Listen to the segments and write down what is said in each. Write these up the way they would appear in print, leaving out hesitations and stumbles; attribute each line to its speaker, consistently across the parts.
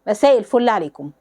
Speaker 1: مساء الفل عليكم.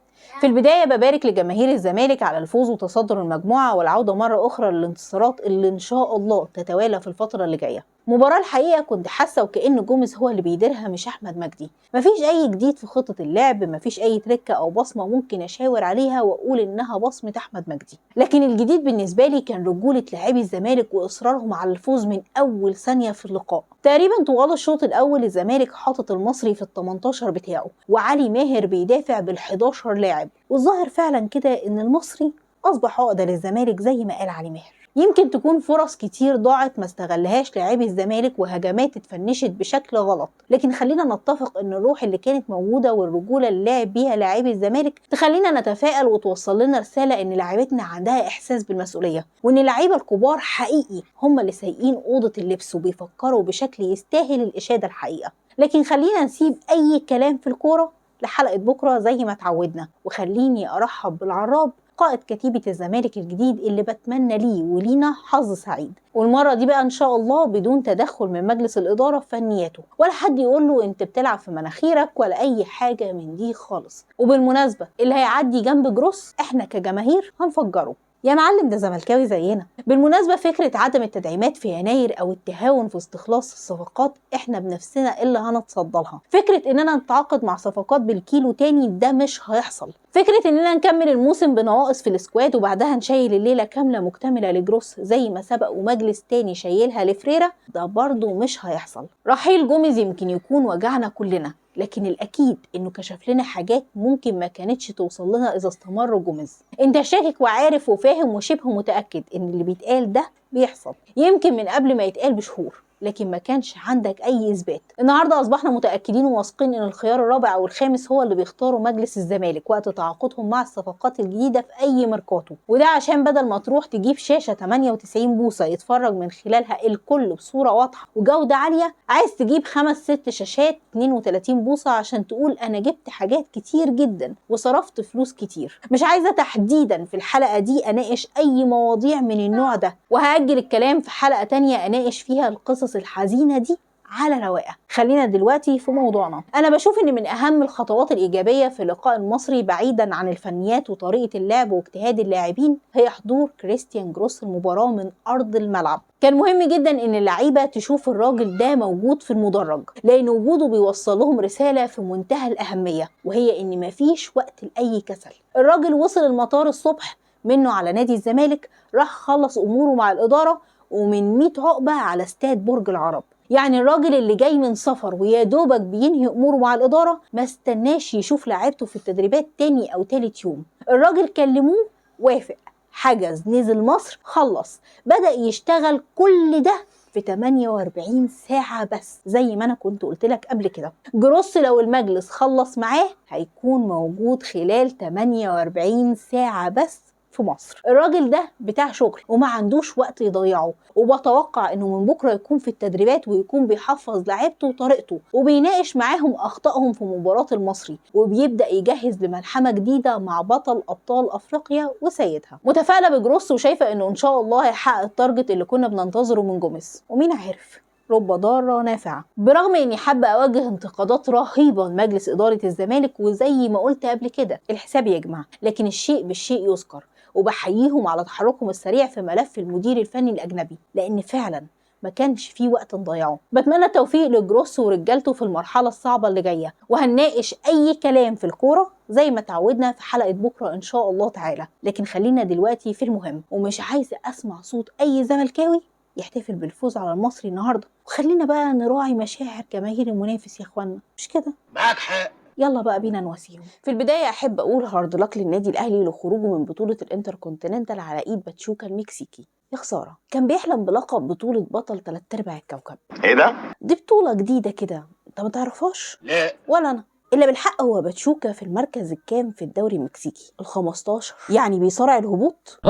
Speaker 1: في البداية ببارك لجماهير الزمالك على الفوز وتصدر المجموعة والعودة مرة أخرى للانتصارات اللي إن شاء الله تتوالى في الفترة اللي جاية. مباراة الحقيقة كنت حاسة وكأن جوميز هو اللي بيديرها مش أحمد مجدي. مفيش أي جديد في خطة اللعب، مفيش أي تركة أو بصمة ممكن أشاور عليها وأقول إنها بصمة أحمد مجدي، لكن الجديد بالنسبة لي كان رجولة لاعبي الزمالك وإصرارهم على الفوز من أول ثانية في اللقاء. تقريبا طوال الشوط الأول الزمالك حاطط المصري في ال18 بتاعه، وعلي ماهر بيدافع بال11 لاعب، والظاهر فعلا كده إن المصري أصبح عقدة للزمالك زي ما قال علي ماهر. يمكن تكون فرص كتير ضاعت ما استغلهاش لاعبي الزمالك وهجمات اتفنشت بشكل غلط، لكن خلينا نتفق ان الروح اللي كانت موجوده والرجوله اللي لعب بيها لاعبي الزمالك تخلينا نتفائل وتوصل لنا رساله ان لاعبتنا عندها احساس بالمسؤوليه، وان اللعيبه الكبار حقيقي هم اللي سايقين اوضه اللبس وبيفكروا بشكل يستاهل الاشاده الحقيقه. لكن خلينا نسيب اي كلام في الكوره لحلقه بكره زي ما اتعودنا، وخليني ارحب بالعراب قائد كتيبة الزمالك الجديد اللي بتمنى ليه ولينا حظ سعيد، والمرة دي بقى ان شاء الله بدون تدخل من مجلس الإدارة في فنياته، ولا حد يقول له انت بتلعب في مناخيرك ولا اي حاجة من دي خالص. وبالمناسبة اللي هيعدي جنب جروس احنا كجماهير هنفجره يا معلم، ده زملكاوي زينا. بالمناسبة فكرة عدم التدعيمات في يناير او التهاون في استخلاص الصفقات احنا بنفسنا اللي هنتصدى لها. فكرة اننا نتعاقد مع صفقات بالكيلو تاني ده مش هيحصل. فكرة اننا نكمل الموسم بنواقص في السكواد وبعدها نشيل الليلة كاملة مكتملة لجروس زي ما سبق ومجلس تاني شيلها لفريرة ده برضو مش هيحصل. رحيل جوميز يمكن يكون وجعنا كلنا، لكن الأكيد إنه كشف لنا حاجات ممكن ما كانتش توصل لنا إذا استمر جوميز. أنت شاكك وعارف وفاهم وشبه متأكد إن اللي بيتقال ده بيحصل، يمكن من قبل ما يتقال بشهور، لكن ما كانش عندك أي إثبات. النهاردة أصبحنا متأكدين وواثقين إن الخيار الرابع أو الخامس هو اللي بيختاره مجلس الزمالك وقت تعاقدهم مع الصفقات الجديدة في أي ميركاتو، وده عشان بدل ما تروح تجيب شاشة 98 بوصة يتفرج من خلالها الكل بصورة واضحة وجودة عالية، عايز تجيب 5-6 شاشات 32 بوصة عشان تقول أنا جبت حاجات كتير جدا وصرفت فلوس كتير. مش عايزة تحديدا في الحلقة دي أناقش أي مواضيع من النوع ده، وهأجل الكلام في حلقة تانية أناقش فيها القصص الحزينة دي على رواقه. خلينا دلوقتي في موضوعنا. انا بشوف ان من اهم الخطوات الايجابيه في اللقاء المصري بعيدا عن الفنيات وطريقه اللعب واجتهاد اللاعبين هي حضور كريستيان جروس المباراه من ارض الملعب. كان مهم جدا ان اللعيبه تشوف الراجل ده موجود في المدرج، لان وجوده بيوصل لهم رساله في منتهى الاهميه، وهي ان مفيش وقت لاي كسل. الراجل وصل المطار الصبح منه على نادي الزمالك، راح خلص اموره مع الاداره ومن 100 عقبه على استاد برج العرب. يعني الراجل اللي جاي من سفر ويا دوبك بينهي اموره مع الاداره ما استناش يشوف لعيبته في التدريبات تاني او تالت يوم. الراجل كلموه وافق، حجز، نزل مصر، خلص، بدأ يشتغل كل ده في 48 ساعة بس زي ما أنا كنت قلت لك قبل كده. جروس لو المجلس خلص معاه هيكون موجود خلال 48 ساعة بس في مصر. الراجل ده بتاع شغل وما عندوش وقت يضيعه، وبتوقع انه من بكره يكون في التدريبات ويكون بيحفظ لعيبته وطريقته وبيناقش معاهم اخطائهم في مباراه المصري، وبيبدا يجهز لملحمه جديده مع بطل ابطال افريقيا وسيدها. متفائله بجروس وشايفه انه ان شاء الله هيحقق التارجت اللي كنا بننتظره من جوميز، ومين عارف رب ضارة نافعة. برغم اني حابة اواجه انتقادات رهيبة لمجلس ادارة الزمالك، وزي ما قلت قبل كده الحساب يجمع، لكن الشيء بالشيء يذكر، وبحييهم على تحركهم السريع في ملف المدير الفني الاجنبي، لان فعلا ما كانش فيه وقت نضيعه. بتمنى التوفيق لجروس ورجالته في المرحله الصعبه اللي جايه، وهنناقش اي كلام في الكوره زي ما تعودنا في حلقه بكره ان شاء الله تعالى. لكن خلينا دلوقتي في المهم، ومش عايزه اسمع صوت اي زملكاوي يحتفل بالفوز على المصري النهارده، وخلينا بقى نراعي مشاعر جماهير المنافس يا اخوانا، مش كده؟
Speaker 2: معاك حق.
Speaker 1: يلا بقى بينا نواسيهم. في البداية أحب أقول هارد لك للنادي الأهلي لخروجه من بطولة الانتركونتيننتال على إيد باتشوكا المكسيكي. يا خسارة، كان بيحلم بلقب بطولة بطل 3/4 الكوكب.
Speaker 2: ايه ده؟
Speaker 1: دي بطولة جديدة كده، أنت ما تعرفهاش؟
Speaker 2: لا.
Speaker 1: ولا أنا. اللي بالحق هو باتشوكا في المركز الكام في الدوري المكسيكي؟ ال15، يعني بيصارع الهبوط؟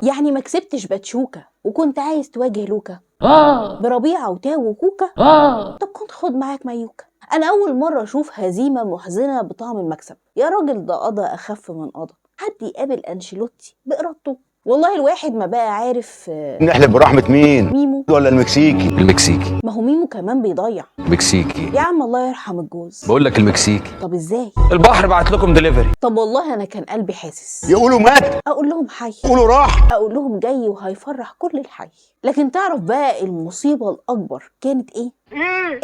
Speaker 1: يعني ما كسبتش باتشوكا وكنت عايز تواجه لوكا؟ بربيعة وتاو وكوكا؟ طب كنت خد معاك مايوكا. أنا أول مرة أشوف هزيمة محزنة بطعم المكسب. يا راجل ده قضى أخف من قضى. حد يقابل أنشيلوتي بإرادته والله الواحد ما بقى عارف
Speaker 2: نحلف برحمة مين؟
Speaker 1: ميمو
Speaker 2: ولا المكسيكي؟
Speaker 3: المكسيكي.
Speaker 1: ما هو ميمو كمان بيضيع
Speaker 3: مكسيكي
Speaker 1: يا عم، الله يرحم الجوز.
Speaker 3: بقول لك المكسيكي.
Speaker 1: طب ازاي؟
Speaker 3: البحر بعت لكم دليفري.
Speaker 1: طب والله انا كان قلبي حاسس،
Speaker 2: يقولوا مات،
Speaker 1: اقول لهم حي،
Speaker 2: يقولوا راح،
Speaker 1: اقول لهم جاي وهيفرح كل الحي. لكن تعرف بقى المصيبه الاكبر كانت ايه؟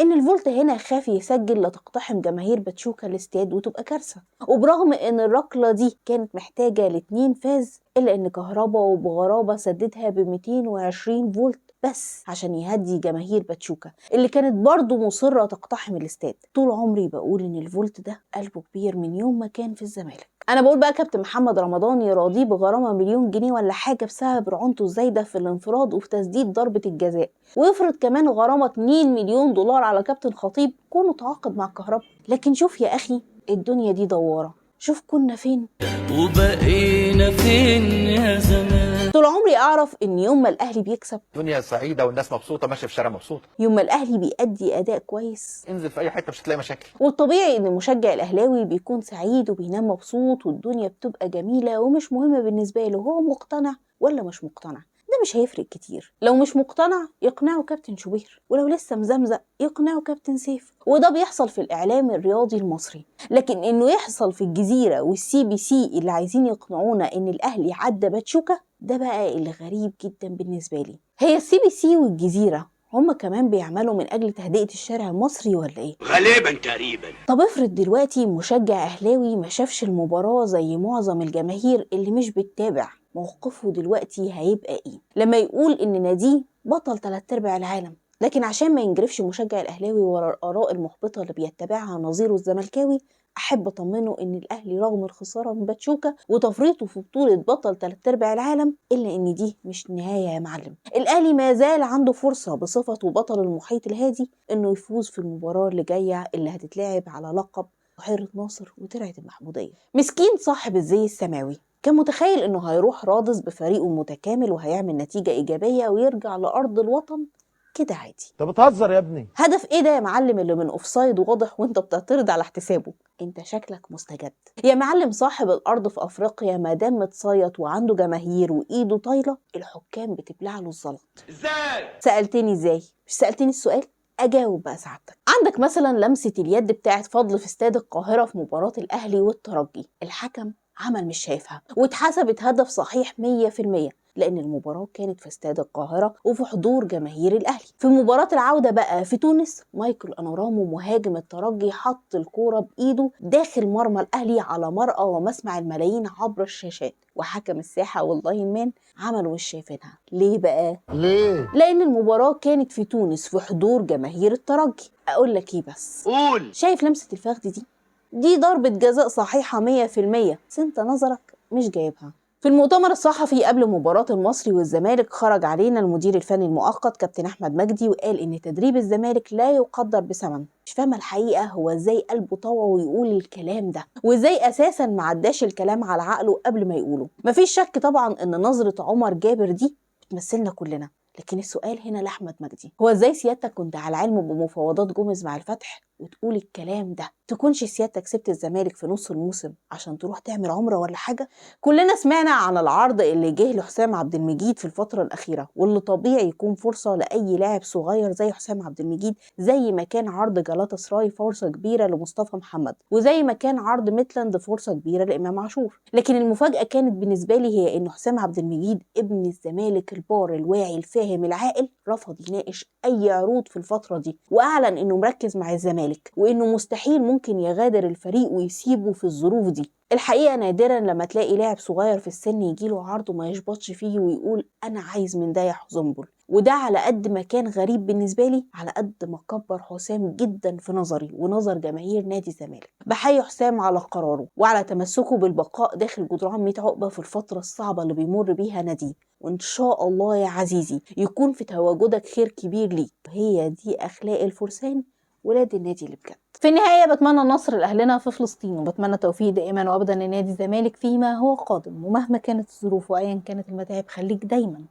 Speaker 1: ان الفولت هنا خاف يسجل لتقتحم جماهير باتشوكا الاستاد وتبقى كارثه. وبرغم ان الركله دي كانت محتاجه ل2 فاز، الا ان كهربا وبغرابه سددها ب 220 فولت بس عشان يهدي جماهير باتشوكا اللي كانت برضه مصره تقتحم الاستاد. طول عمري بقول ان الفولت ده قلبه كبير من يوم ما كان في الزمالك. انا بقول بقى كابتن محمد رمضان يراضيه بغرامه 1,000,000 جنيه ولا حاجه بسبب رعونته الزايده في الانفراد وفي تسديد ضربه الجزاء، ويفرض كمان غرامه 2 مليون دولار على كابتن خطيب كونه تعاقد مع الكهرباء. لكن شوف يا اخي الدنيا دي دواره، شوف كنا فين
Speaker 4: وبقينا فين يا زمان.
Speaker 1: طول عمري اعرف ان يوم ما الاهلي بيكسب،
Speaker 5: دنيا سعيده والناس مبسوطه ماشيه في الشارع مبسوطه.
Speaker 1: يوم ما الاهلي بيأدي اداء كويس،
Speaker 5: انزل في اي حته مش هتلاقي مشاكل.
Speaker 1: والطبيعي ان المشجع الاهلاوي بيكون سعيد وبينام مبسوط والدنيا بتبقى جميله ومش مهم بالنسبه له هو مقتنع ولا مش مقتنع. ده مش هيفرق كتير، لو مش مقتنع يقنعه كابتن شوبير، ولو لسه مزمزق يقنعه كابتن سيف. وده بيحصل في الاعلام الرياضي المصري. لكن انه يحصل في الجزيره والCBC اللي عايزين يقنعونا ان الاهلي عدى باتشوكا، ده بقى اللي غريب جدا بالنسبه لي. هي الCBC والجزيره هما كمان بيعملوا من اجل تهدئة الشارع المصري ولا ايه؟
Speaker 6: غالبا تقريبا.
Speaker 1: طب افرض دلوقتي مشجع اهلاوي ما شافش المباراة زي معظم الجماهير اللي مش بتتابع، موقفه دلوقتي هيبقى ايه؟ لما يقول ان ناديه بطل 3/4 العالم، لكن عشان ما ينجرفش مشجع الاهلاوي ورا الاراء المحبطة اللي بيتبعها نظيره الزملكاوي، احب اطمنه ان الاهلي رغم الخساره من باتشوكا وتفريطه في بطوله بطل 3/4 العالم، الا ان دي مش نهايه يا معلم. الاهلي ما زال عنده فرصه بصفته بطل المحيط الهادي انه يفوز في المباراه اللي جايه اللي هتتلعب على لقب بحيره ناصر وترعه المحموديه. مسكين صاحب الزي السماوي كان متخيل انه هيروح رادس بفريقه متكامل وهيعمل نتيجه ايجابيه ويرجع لارض الوطن كده عادي.
Speaker 7: انت بتهزر يا ابني.
Speaker 1: هدف ايه ده يا معلم اللي من اوفسايد واضح وانت بتعترض على احتسابه؟ انت شكلك مستجد يا معلم. صاحب الارض في افريقيا ما دام متصيط وعنده جماهير وايده طايله، الحكام بتبلع له الزلط.
Speaker 6: ازاي؟
Speaker 1: سالتني ازاي؟ مش سالتني السؤال؟ اجاوب بقى سعادتك. عندك مثلا لمسه اليد بتاعت فضل في استاد القاهره في مباراه الاهلي والترجي، الحكم عمل مش شايفها واتحسبت هدف صحيح 100%، لأن المباراة كانت في استاد القاهرة وفي حضور جماهير الأهلي. في مباراة العودة بقى في تونس، مايكل أنورامو مهاجم الترجي حط الكورة بإيده داخل مرمى الأهلي على مرأى ومسمع الملايين عبر الشاشات، وحكم الساحة واللاين مان عملوا مش شايفينها. ليه بقى؟
Speaker 7: ليه؟
Speaker 1: لأن المباراة كانت في تونس في حضور جماهير الترجي. أقول لك إيه بس؟
Speaker 6: قول.
Speaker 1: شايف لمسة الفخذ دي؟ دي ضربة جزاء صحيحة 100%، بس انت نظرك مش جايبها. في المؤتمر الصحفي قبل مباراة المصري والزمالك خرج علينا المدير الفني المؤقت كابتن أحمد مجدي وقال إن تدريب الزمالك لا يقدر بثمن. مش فاهمة الحقيقة هو إزاي قلبه طوعه ويقول الكلام ده، وإزاي أساسا ما عداش الكلام على عقله قبل ما يقوله. مفيش شك طبعا إن نظرة عمر جابر دي بتمثلنا كلنا، لكن السؤال هنا لأحمد مجدي هو إزاي سيادتك كنت على علم بمفاوضات جوميز مع الفتح وتقول الكلام ده؟ تكونش سيادتك سبت الزمالك في نص الموسم عشان تروح تعمل عمره ولا حاجه؟ كلنا سمعنا عن العرض اللي جه لحسام عبد المجيد في الفتره الاخيره، واللي طبيعي يكون فرصه لاي لاعب صغير زي حسام عبد المجيد، زي ما كان عرض جالاتا سراي فرصه كبيره لمصطفى محمد، وزي ما كان عرض ميتلاند فرصه كبيره لامام عاشور. لكن المفاجاه كانت بالنسبه لي هي ان حسام عبد المجيد ابن الزمالك البار الواعي الفاهم العاقل رفض يناقش اي عروض في الفتره دي، واعلن انه مركز مع الزمالك وانه مستحيل ممكن يغادر الفريق ويسيبه في الظروف دي. الحقيقه نادرا لما تلاقي لاعب صغير في السن يجيله عرض وما يشبطش فيه ويقول انا عايز من ده يا حزنبل. وده على قد ما كان غريب بالنسبه لي، على قد ما كبر حسام جدا في نظري ونظر جماهير نادي الزمالك. بحيي حسام على قراره وعلى تمسكه بالبقاء داخل جدران 100 عقبه في الفتره الصعبه اللي بيمر بيها ناديه، وان شاء الله يا عزيزي يكون في تواجدك خير كبير ليك. هي دي اخلاق الفرسان ولاد النادي اللي بجد. في النهايه بتمنى النصر لاهلنا في فلسطين، وبتمنى توفيق دائما وابدا لنادي الزمالك فيما هو قادم، ومهما كانت الظروف وايا كانت المتاعب خليك دايما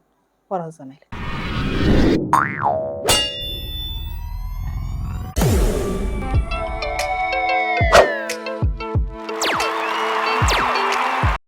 Speaker 1: ورا الزمالك.